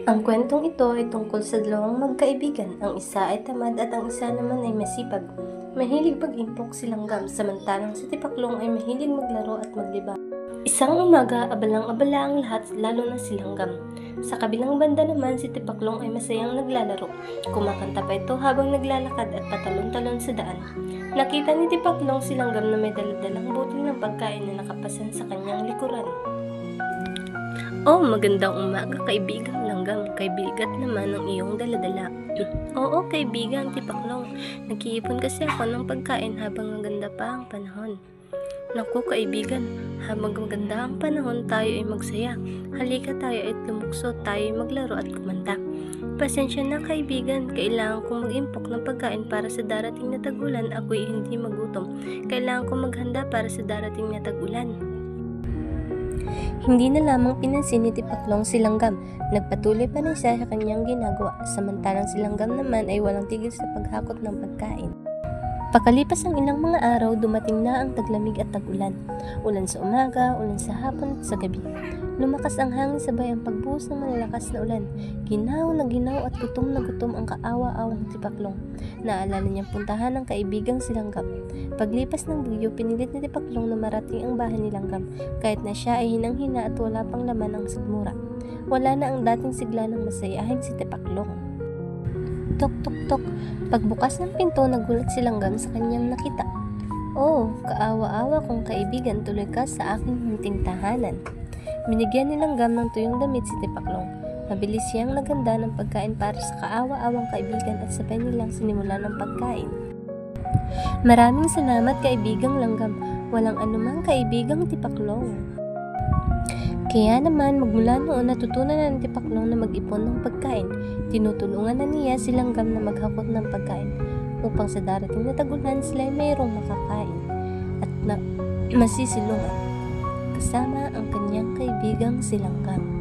Ang kwentong ito ay tungkol sa dalawang magkaibigan. Ang isa ay tamad at ang isa naman ay masipag. Mahilig pag-impok si Langgam, samantalang si Tipaklong ay mahilig maglaro at maglibang. Isang umaga, abalang-abala ang lahat, lalo na si Langgam. Sa kabilang banda naman, si Tipaklong ay masayang naglalaro. Kumakanta pa ito habang naglalakad at patalon-talon sa daan. Nakita ni Tipaklong si Langgam na may daladalang butil ng pagkain na nakapasan sa kanyang likuran. "Oh, magandang umaga, kaibigang Langgam. Kaibigat naman ang iyong daladala." "Oo, kaibigang Tipaklong. Nag-iipon kasi ako ng pagkain habang maganda pa ang panahon." "Naku, kaibigan, habang maganda ang panahon, tayo ay magsaya. Halika, tayo ay lumukso, tayo ay maglaro at kumanta." "Pasensya na, kaibigan. Kailangan kong mag-impok ng pagkain para sa darating na tag-ulan. Ako'y hindi magutom. Kailangan kong maghanda para sa darating na tag-ulan." Hindi na lamang pinansin ni Tipaklong si Langgam. Nagpatuloy pa rin siya sa kanyang ginagawa, samantalang si Langgam naman ay walang tigil sa paghakot ng pagkain. Pakalipas ang ilang mga araw, dumating na ang taglamig at tag-ulan. Ulan sa umaga, ulan sa hapon at sa gabi. Lumakas ang hangin sabay ang pagbuhos ng malalakas na ulan. Ginaw na ginaw at gutom na gutom ang kaawa-awang Tipaklong. Naalala niyang puntahan ng kaibigang si Langgam. Paglipas ng bagyo, pinilit ni Tipaklong na marating ang bahay ni Langgam, kahit na siya ay hinang-hina at wala pang laman ang sigmura. Wala na ang dating sigla ng masayahin si Tipaklong. Tok tok tok. Pagbukas ng pinto, nagulat si Langgam sa kanyang nakita. "Oh, kaawa-awa kong kaibigan, tuloy ka sa aking munting tahanan." Binigyan ni Langgam ng tuyong damit si Tipaklong. Mabilis siyang naghanda ng pagkain para sa kaawa-awang kaibigan at sabay nilang sinimulan ng pagkain. "Maraming salamat, kaibigang Langgam. Walang anumang, kaibigang Tipaklong." Kaya naman, magmula noon natutunan na ni Tipaklong na mag-ipon ng pagkain. Tinutulungan na niya si Langgam na maghakot ng pagkain upang sa darating na tag-ulan sila ay mayroong makakain at masisilungan kasama ang kanyang kaibigang si Langgam.